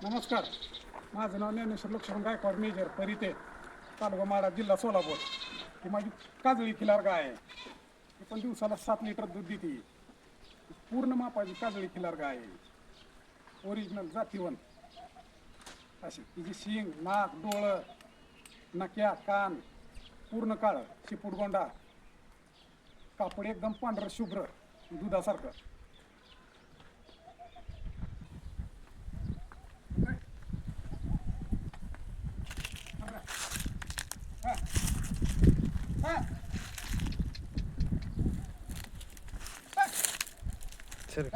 नमस्कार. माझं नाव ज्ञानेश्वर लक्ष्मण गायकवाड, मेजर परिते, तालुका माडा, जिल्हा सोलापूर. ही माझी काजळी खिलार गाय आहे. ती पण दिवसाला 7 लिटर दूध देते. पूर्ण मापाची काजळी खिलार गाय आहे. ओरिजिनल जातीवंत अशी. तिची शिंग, नाक, डोळं, नक्या, कान पूर्ण काळं, शिपूट गोंडा, कापड एकदम पांढरं शुभ्र दुधासारखं. सर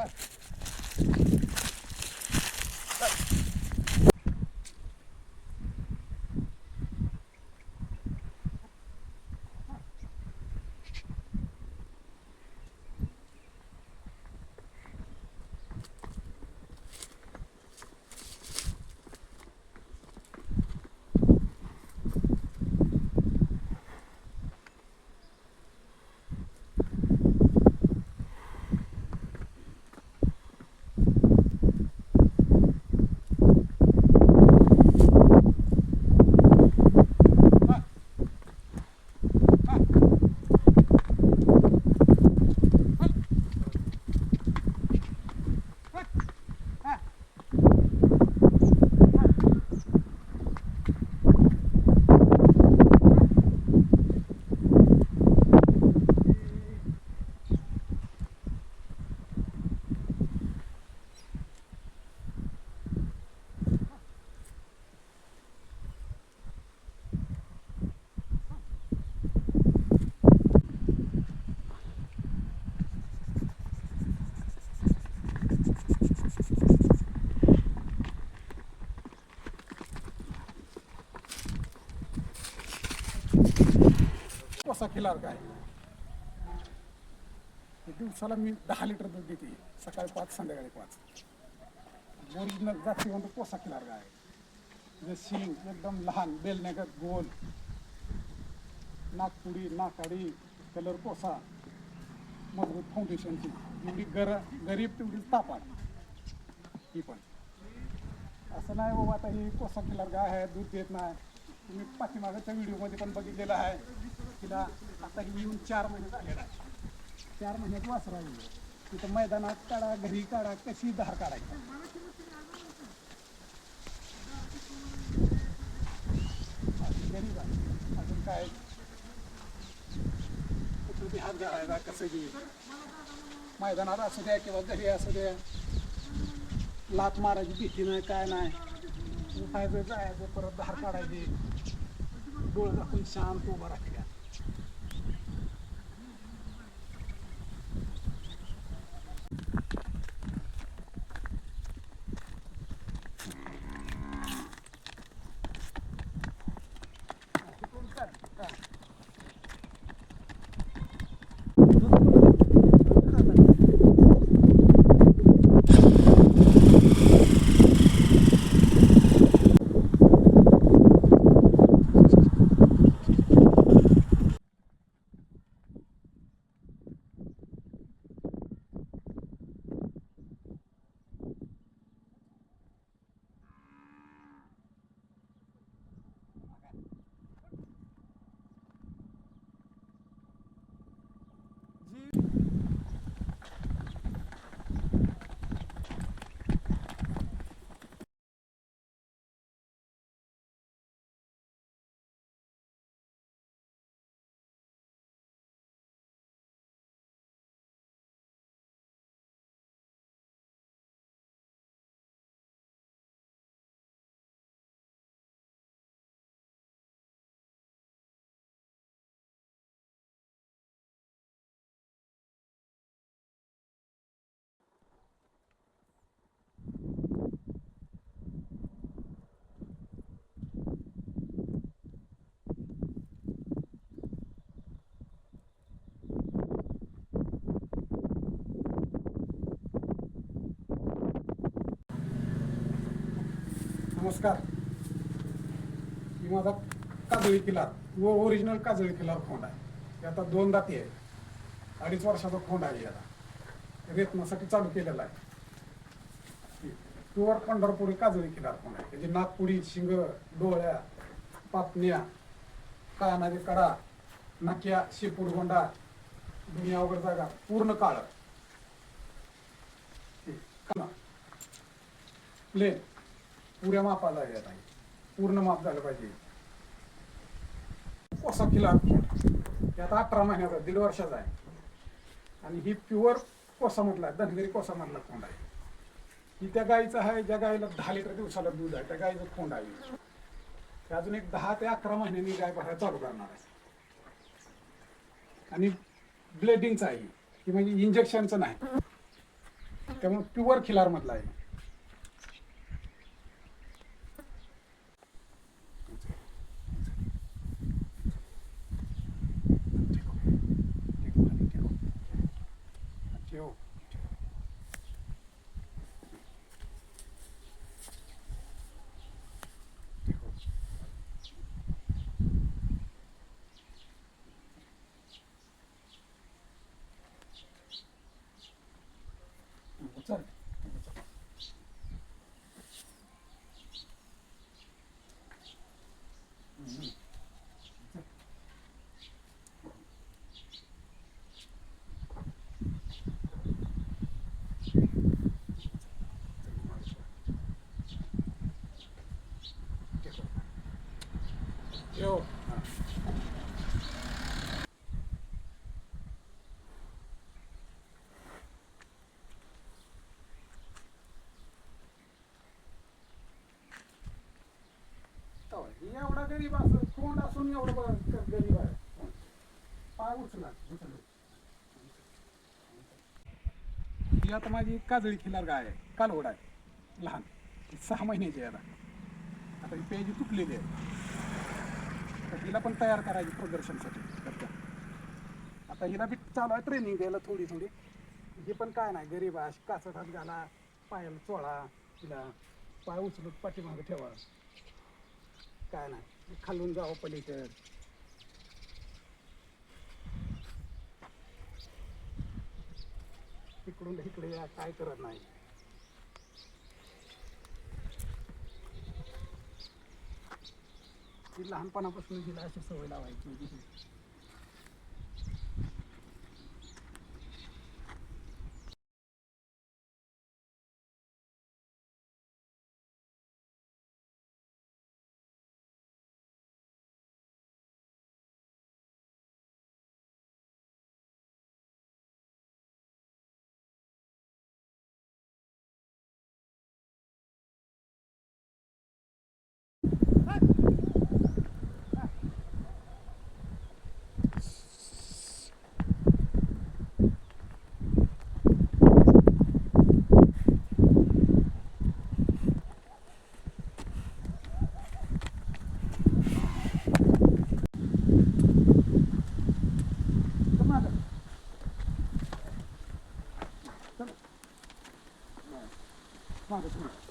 कसा खिलार गाय. दिवसाला मी 10 लिटर दूध देते. सकाळी 5, संध्याकाळी 5. ओरिजिनल जातीवंत कोसा खिलार गाय. जे शिंग एकदम लहान, बेलण्यागत गोल, नागपुडी, नाकाडी, कलर कोसा, मजबूत फाउंडेशनची. एवढी गरीब तेवढीच तापाट. ही पण असं नाही बाबा आता ही कोसा खिलार गाय आहे, दूध देत नाही. तुम्ही पाठीमागच्या व्हिडिओमध्ये पण बघितलेलं आहे. तिला आता ही येऊन 4 महिने झालेला आहे. 4 महिन्यात वासरा येईल. तिथं मैदानात काढा, घरी काढा, कशी धार काढायची. गरीब आहे. अजून काय कुठं हात घालायचा कसं घे. मैदानात असू द्या किंवा घरी असू द्या, लात मारायची भीती नाही, काय नाही. उठायचं, जायचं, परत धार काढायची. डोळं दाखवून शांत उभं राहिल्या. नमस्कार. ही माझा काजळी खिलार व ओरिजिनल काजळी खिलार खोंड आहे. हे आता 2 दाती आहे. 2.5 वर्षाचा खोंड आहे. याला रेतनासाठी चालू केलेला आहे. प्युअर पंढरपुरी काजळी खिलार कोंड आहे. त्याची नागपुडी, शिंग, डोळ्या, पापण्या, कानाचे कडा, नाक्या, शेपूट गोंडा, दुनिया वगैरे जागा पूर्ण काळ प्लेन पुऱ्या मापाला येत आहे. पूर्ण माप झालं पाहिजे. कोसा खिलार त्यात 18 महिन्याचा 1.5 वर्षाचा आहे. आणि ही प्युअर कोसा म्हटला धनगरी कोसा मधला कोंड आहे. ही त्या गाईचं आहे ज्या गाईला 10 लिटर दिवसाला दूध आहे त्या गाईचं कोंड आहे. ते अजून एक 10 ते 11 महिन्यांनी गाय भरायला चालू करणार आहे. आणि ब्लेडिंगचं आहे की म्हणजे इंजेक्शनचं नाही. त्यामुळे प्युअर खिलार मधला आहे. ठेव. चल. ठेव. एवढा गरीब असं कोंड असून एवढं गरीब आहे. पाय उचला. ही आता माझी काजळी खिलार गाय आहे. कालवड आहे लहान 6 महिन्याची आहे. आता ही पेजी तुटलेली आहे. तर हिला पण तयार करायची प्रदर्शनसाठी. आता हिला बी चालू आहे ट्रेनिंग द्यायला थोडी थोडी. हे पण काय नाही गरीब आहे. काचत हात घाला, पायाला चोळा, तिला पाय उचलत पाठीमागं ठेवा. काय नाही खालून जावं पलीकडे. इकडून इकडे या काय करत नाही. ती लहानपणापासून तिला अशी सवय लावायची. मागं